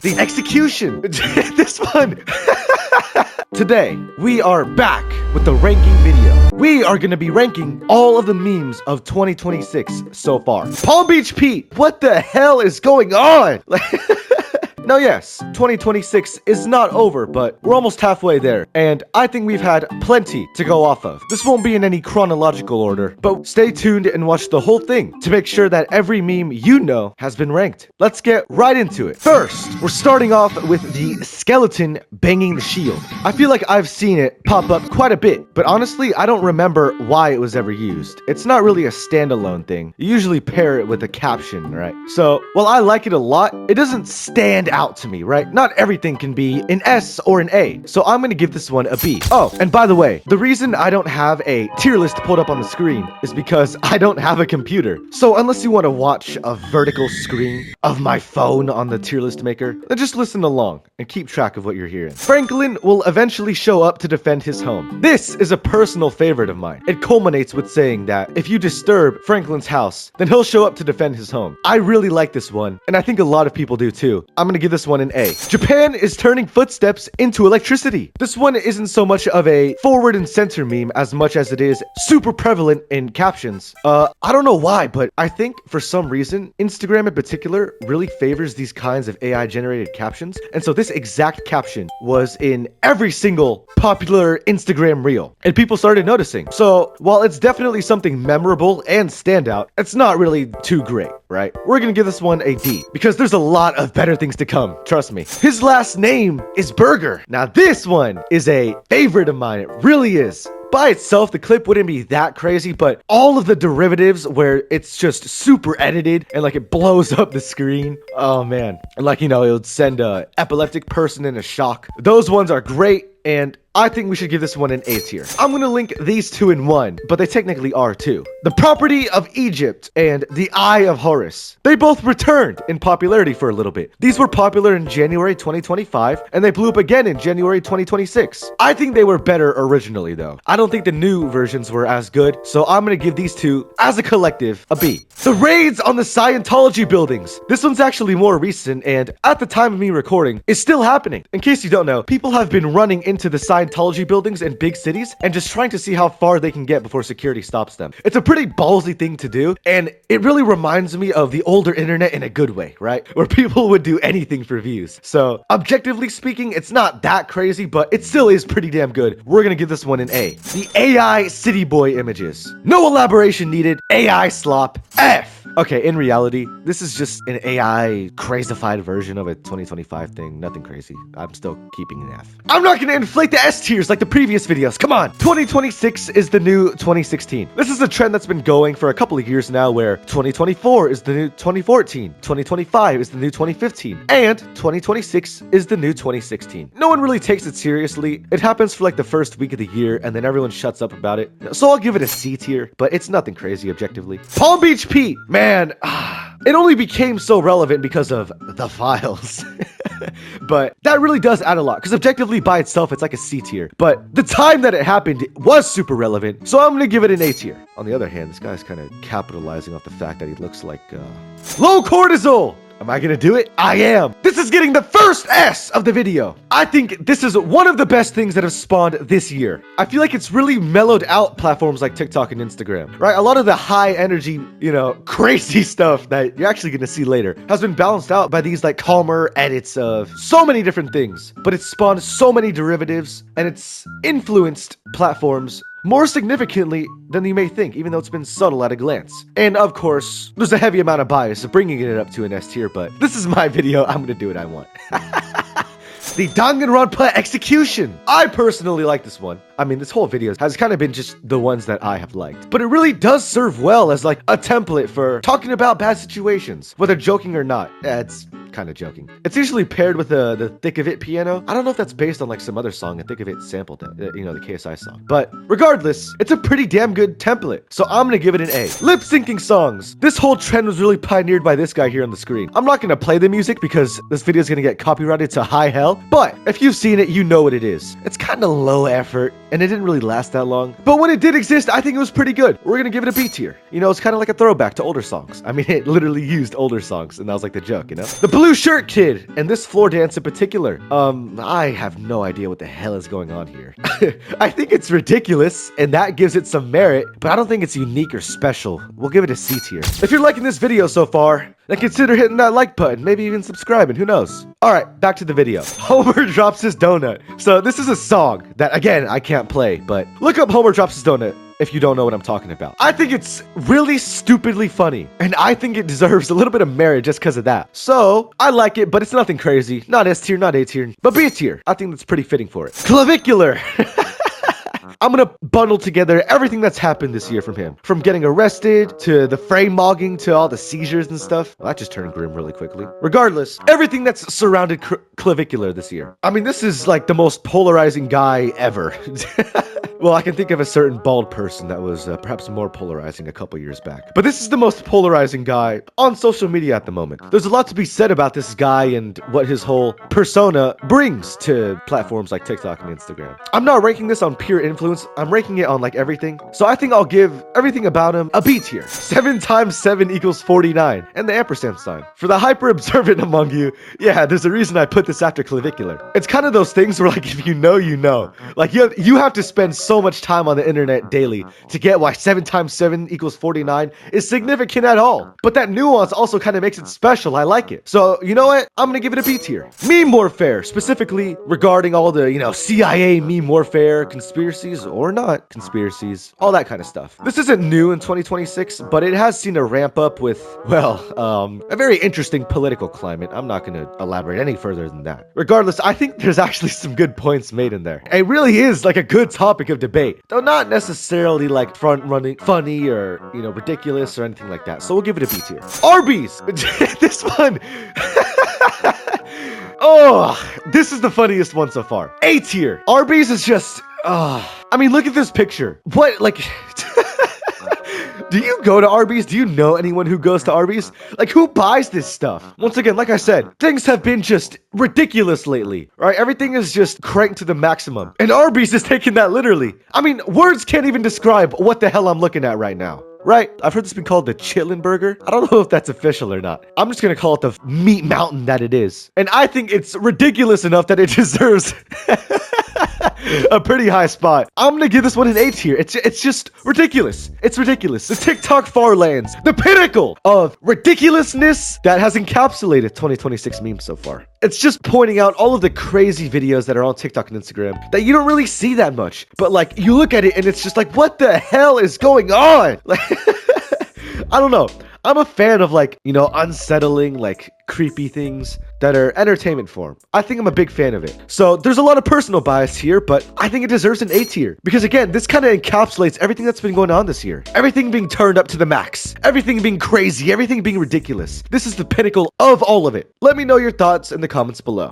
the execution. This one. Today, we are back with the ranking video. We are going to be ranking all of the memes of 2026 so far. Palm Beach Pete, what the hell is going on? Now, yes, 2026 is not over, but we're almost halfway there, and I think we've had plenty to go off of. This won't be in any chronological order, but stay tuned and watch the whole thing to make sure that every meme you know has been ranked. Let's get right into it. First, we're starting off with the skeleton banging the shield. I feel like I've seen it pop up quite a bit, but honestly, I don't remember why it was ever used. It's not really a standalone thing. You usually pair it with a caption, right? So, while I like it a lot, it doesn't stand out to me, right? Not everything can be an S or an A, so I'm gonna give this one a B. Oh, and by the way, the reason I don't have a tier list pulled up on the screen is because I don't have a computer. So unless you want to watch a vertical screen of my phone on the tier list maker, then just listen along and keep track of what you're hearing. Franklin will eventually show up to defend his home. This is a personal favorite of mine. It culminates with saying that if you disturb Franklin's house, then he'll show up to defend his home. I really like this one, and I think a lot of people do too. I'm gonna give this one an A. Japan is turning footsteps into electricity. This one isn't so much of a forward and center meme as much as it is super prevalent in captions. I don't know why, but I think for some reason, Instagram in particular really favors these kinds of AI generated captions. And so this exact caption was in every single popular Instagram reel, and people started noticing. So while it's definitely something memorable and standout, it's not really too great, right? We're gonna give this one a D because there's a lot of better things to come. Trust me. His last name is Burger. Now this one is a favorite of mine. It really is. By itself, the clip wouldn't be that crazy, but all of the derivatives where it's just super edited and like it blows up the screen. Oh man. And like, you know, it would send a epileptic person in a shock. Those ones are great, and I think we should give this one an A tier. I'm gonna link these two in one, but they technically are too. The Property of Egypt and The Eye of Horus. They both returned in popularity for a little bit. These were popular in January 2025, and they blew up again in January 2026. I think they were better originally though. I don't think the new versions were as good, so I'm gonna give these two, as a collective, a B. The raids on the Scientology buildings. This one's actually more recent, and at the time of me recording, is still happening. In case you don't know, people have been running into the Scientology buildings in big cities and just trying to see how far they can get before security stops them. It's a pretty ballsy thing to do, and it really reminds me of the older internet in a good way, right? Where people would do anything for views. So, objectively speaking, it's not that crazy, but it still is pretty damn good. We're gonna give this one an A. The AI City Boy images. No elaboration needed. AI slop. F. Okay, in reality, this is just an AI crazified version of a 2025 thing. Nothing crazy. I'm still keeping an F. I'm not gonna inflate the S tiers like the previous videos. Come on. 2026 is the new 2016. This is a trend that's been going for a couple of years now, where 2024 is the new 2014, 2025 is the new 2015, and 2026 is the new 2016. No one really takes it seriously. It happens for like the first week of the year, and then everyone shuts up about it. So I'll give it a C tier, but it's nothing crazy objectively. Palm Beach Pete. Man, it only became so relevant because of the files. But that really does add a lot, because objectively by itself, it's like a C tier. But the time that it happened was super relevant, so I'm gonna give it an A tier. On the other hand, this guy's kind of capitalizing off the fact that he looks like, low cortisol! Am I gonna do it? I am. This is getting the first S of the video. I think this is one of the best things that have spawned this year. I feel like it's really mellowed out platforms like TikTok and Instagram, right? A lot of the high energy, you know, crazy stuff that you're actually gonna see later has been balanced out by these like calmer edits of so many different things. But it's spawned so many derivatives, and it's influenced platforms more significantly than you may think, even though it's been subtle at a glance. And of course, there's a heavy amount of bias of bringing it up to an S tier, but this is my video. I'm gonna do what I want. The Danganronpa execution. I personally like this one. I mean, this whole video has kind of been just the ones that I have liked, but it really does serve well as like a template for talking about bad situations, whether joking or not. It's kind of joking. It's usually paired with the Thick of It piano. I don't know if that's based on like some other song, and Thick of It sampled it, you know, the KSI song. But regardless, it's a pretty damn good template, so I'm gonna give it an A. Lip syncing songs. This whole trend was really pioneered by this guy here on the screen. I'm not gonna play the music because this video is gonna get copyrighted to high hell, but if you've seen it, you know what it is. It's kind of low effort, and it didn't really last that long. But when it did exist, I think it was pretty good. We're gonna give it a B tier. You know, it's kind of like a throwback to older songs. I mean, it literally used older songs, and that was like the joke, you know? The blue shirt kid, and this floor dance in particular. I have no idea what the hell is going on here. I think it's ridiculous, and that gives it some merit, but I don't think it's unique or special. We'll give it a C tier. If you're liking this video so far, then consider hitting that like button, maybe even subscribing, who knows? Alright, back to the video. Homer drops his donut. So this is a song that, again, I can't play, but look up Homer drops his donut if you don't know what I'm talking about. I think it's really stupidly funny, and I think it deserves a little bit of merit just because of that. So, I like it, but it's nothing crazy. Not S tier, not A tier, but B tier. I think that's pretty fitting for it. Clavicular! I'm gonna bundle together everything that's happened this year from him. From getting arrested, to the frame mogging, to all the seizures and stuff. Well, that just turned grim really quickly. Regardless, everything that's surrounded Clavicular this year. I mean, this is like the most polarizing guy ever. Well, I can think of a certain bald person that was perhaps more polarizing a couple years back. But this is the most polarizing guy on social media at the moment. There's a lot to be said about this guy and what his whole persona brings to platforms like TikTok and Instagram. I'm not ranking this on pure influence. I'm ranking it on like everything. So I think I'll give everything about him a B tier. 7 times 7 equals 49. And the ampersand sign. For the hyper observant among you, yeah, there's a reason I put this after Clavicular. It's kind of those things where like if you know, you know. Like you have to spend so much time on the internet daily to get why 7 times 7 equals 49 is significant at all. But that nuance also kind of makes it special. I like it. So, you know what? I'm gonna give it a B tier. Meme warfare, specifically regarding all the, CIA meme warfare, conspiracies or not conspiracies, all that kind of stuff. This isn't new in 2026, but it has seen a ramp up with, well, a very interesting political climate. I'm not gonna elaborate any further than that. Regardless, I think there's actually some good points made in there. It really is like a good topic of debate, though not necessarily like front-running funny or ridiculous or anything like that. So we'll give it a B tier. Arby's. This one. Oh, this is the funniest one so far. A tier. Arby's is just I mean, look at this picture. What, like do you go to Arby's? Do you know anyone who goes to Arby's? Like, who buys this stuff? Once again, like I said, things have been just ridiculous lately, right? Everything is just cranked to the maximum. And Arby's is taking that literally. I mean, words can't even describe what the hell I'm looking at right now. Right? I've heard this been called the Chitlin Burger. I don't know if that's official or not. I'm just gonna call it the meat mountain that it is. And I think it's ridiculous enough that it deserves a pretty high spot. I'm gonna give this one an A tier. It's just ridiculous. It's ridiculous. The TikTok Farlands, the pinnacle of ridiculousness that has encapsulated 2026 memes so far. It's just pointing out all of the crazy videos that are on TikTok and Instagram that you don't really see that much. But like, you look at it and it's just like, what the hell is going on? Like, I don't know. I'm a fan of like, unsettling, like creepy things that are entertainment form. I think I'm a big fan of it. So there's a lot of personal bias here, but I think it deserves an A tier. Because again, this kind of encapsulates everything that's been going on this year. Everything being turned up to the max. Everything being crazy. Everything being ridiculous. This is the pinnacle of all of it. Let me know your thoughts in the comments below.